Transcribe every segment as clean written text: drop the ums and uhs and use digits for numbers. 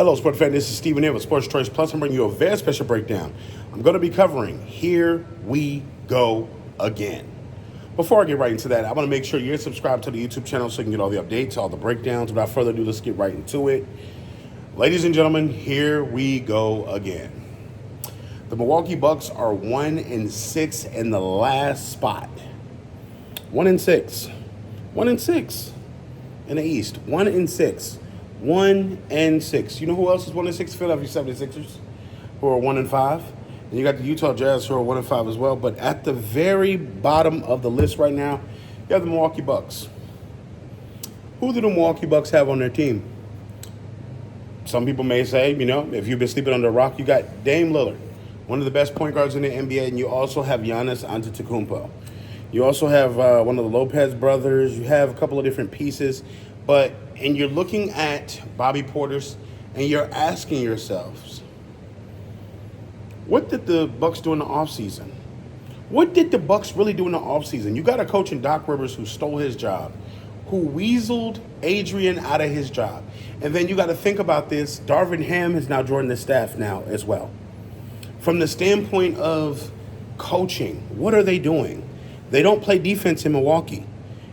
Hello, Sport fan. This is Stephen here with Sports Choice Plus. I'm bringing you a very special breakdown. I'm going to be covering Here We Go Again. Before I get right into that, I want to make sure you're subscribed to the YouTube channel so you can get all the updates, all the breakdowns. Without further ado, let's get right into it. Ladies and gentlemen, here we go again. The Milwaukee Bucks are 1-6 in the last spot. 1-6. 1-6 in the East. 1-6. 1-6. You know who else is 1-6? Philadelphia 76ers, who are 1-5. And you got the Utah Jazz, who are 1-5 as well. But at the very bottom of the list right now, you have the Milwaukee Bucks. Who do the Milwaukee Bucks have on their team? Some people may say, if you've been sleeping under a rock, you got Dame Lillard, one of the best point guards in the NBA, and you also have Giannis Antetokounmpo. You also have one of the Lopez brothers. You have a couple of different pieces. And you're looking at Bobby Portis, and you're asking yourselves, what did the Bucks do in the offseason? What did the Bucks really do in the offseason? You got a coach in Doc Rivers who stole his job, who weaseled Adrian out of his job. And then you got to think about this. Darvin Ham is now joining the staff now as well. From the standpoint of coaching, what are they doing? They don't play defense in Milwaukee.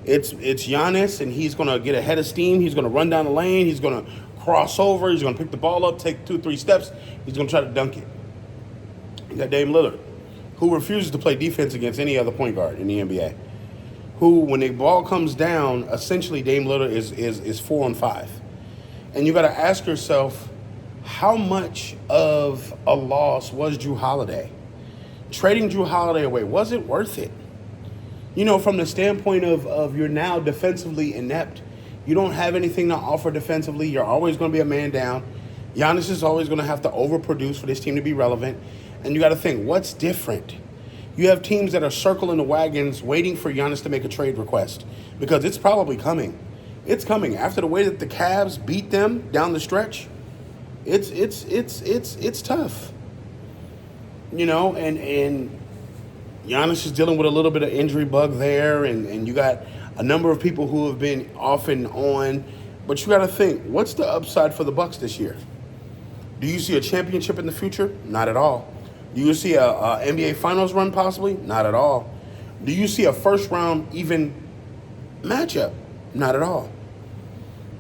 It's Giannis, and he's going to get ahead of steam. He's going to run down the lane. He's going to cross over. He's going to pick the ball up, take 2-3 steps. He's going to try to dunk it. You got Dame Lillard, who refuses to play defense against any other point guard in the NBA, who, when the ball comes down, essentially Dame Lillard is 4-on-5. And you got to ask yourself, how much of a loss was Jrue Holiday? Trading Jrue Holiday away, was it worth it? From the standpoint of you're now defensively inept. You don't have anything to offer defensively. You're always going to be a man down. Giannis is always going to have to overproduce for this team to be relevant. And you got to think, what's different? You have teams that are circling the wagons waiting for Giannis to make a trade request because it's probably coming. It's coming. After the way that the Cavs beat them down the stretch, it's tough. And Giannis is dealing with a little bit of injury bug there, and you got a number of people who have been off and on. But you got to think, what's the upside for the Bucks this year? Do you see a championship in the future? Not at all. Do you see a NBA Finals run possibly? Not at all. Do you see a first-round even matchup? Not at all.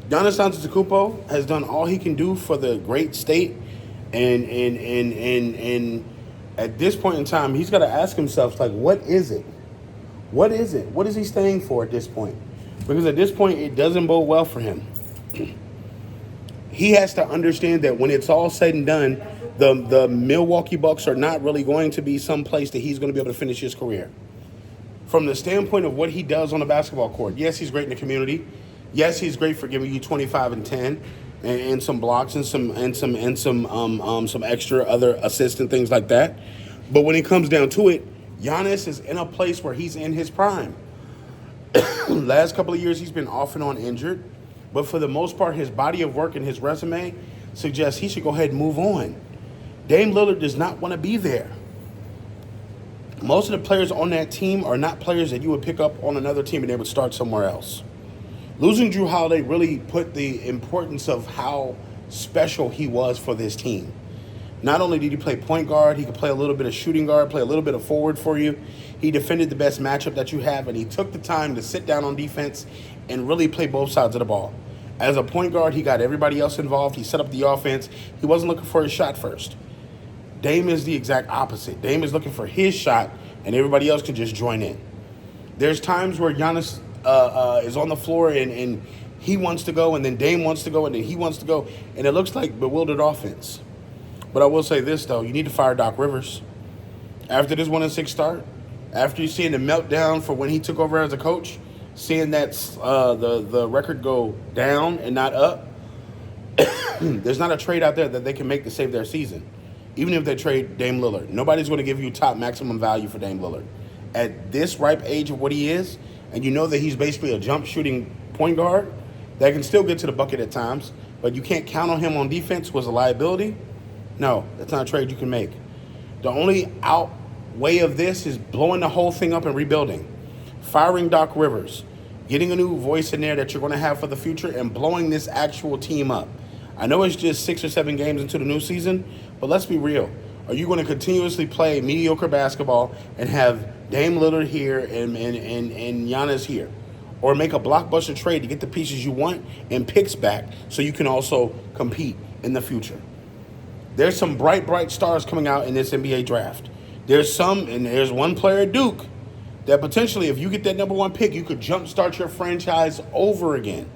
Giannis Antetokounmpo has done all he can do for the great state, and at this point in time, he's got to ask himself, what is it? What is it? What is he staying for at this point? Because at this point, it doesn't bode well for him. He has to understand that when it's all said and done, the Milwaukee Bucks are not really going to be some place that he's going to be able to finish his career. From the standpoint of what he does on the basketball court, yes, he's great in the community. Yes, he's great for giving you 25 and 10 and some blocks and some extra other assists and things like that. But when it comes down to it, Giannis is in a place where he's in his prime. Last couple of years, he's been off and on injured. But for the most part, his body of work and his resume suggests he should go ahead and move on. Dame Lillard does not want to be there. Most of the players on that team are not players that you would pick up on another team and they would start somewhere else. Losing Jrue Holiday really put the importance of how special he was for this team. Not only did he play point guard, he could play a little bit of shooting guard, play a little bit of forward for you. He defended the best matchup that you have, and he took the time to sit down on defense and really play both sides of the ball. As a point guard, he got everybody else involved. He set up the offense. He wasn't looking for his shot first. Dame is the exact opposite. Dame is looking for his shot, and everybody else can just join in. There's times where Giannis is on the floor and he wants to go, and then Dame wants to go, and then he wants to go, and it looks like bewildered offense. But I will say this, though. You need to fire Doc Rivers. After this 1-6 start, after you seeing the meltdown for when he took over as a coach, seeing that the record go down and not up, there's not a trade out there that they can make to save their season. Even if they trade Dame Lillard. Nobody's going to give you top maximum value for Dame Lillard. At this ripe age of what he is, and you know that he's basically a jump shooting point guard that can still get to the bucket at times, but you can't count on him on defense was a liability. No, that's not a trade you can make. The only out way of this is blowing the whole thing up and rebuilding. Firing Doc Rivers. Getting a new voice in there that you're going to have for the future and blowing this actual team up. I know it's just 6 or 7 games into the new season, but let's be real. Are you going to continuously play mediocre basketball and have Dame Lillard here and Giannis here? Or make a blockbuster trade to get the pieces you want and picks back so you can also compete in the future? There's some bright stars coming out in this NBA draft. There's one player at Duke that potentially, if you get that number 1 pick, you could jumpstart your franchise over again.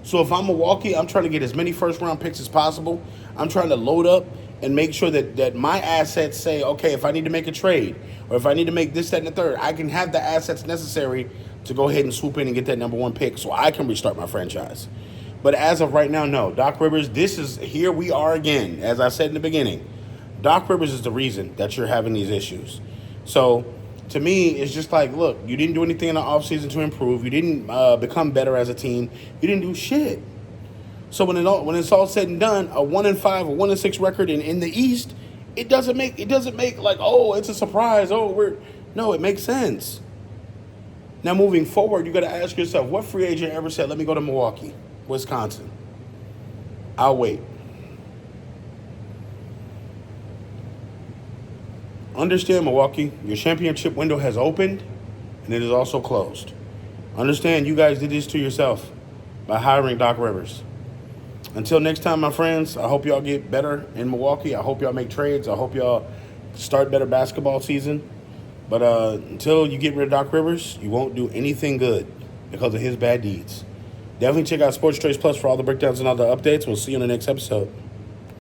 So if I'm Milwaukee, I'm trying to get as many first-round picks as possible. I'm trying to load up and make sure that my assets say, okay, if I need to make a trade or if I need to make this, that, and the third, I can have the assets necessary to go ahead and swoop in and get that number 1 pick so I can restart my franchise. But as of right now, no. Doc Rivers, here we are again. As I said in the beginning, Doc Rivers is the reason that you're having these issues. So to me, it's just like, look, you didn't do anything in the offseason to improve. You didn't become better as a team. You didn't do shit. So when it's all said and done, a 1-5 or 1-6 record in the East, it doesn't make like, oh, it's a surprise. No, it makes sense. Now moving forward, you got to ask yourself, what free agent ever said, let me go to Milwaukee, Wisconsin? I'll wait. Understand, Milwaukee, your championship window has opened and it is also closed. Understand, you guys did this to yourself by hiring Doc Rivers. Until next time, my friends, I hope y'all get better in Milwaukee. I hope y'all make trades. I hope y'all start better basketball season. But until you get rid of Doc Rivers, you won't do anything good because of his bad deeds. Definitely check out Sports Trades Plus for all the breakdowns and all the updates. We'll see you in the next episode.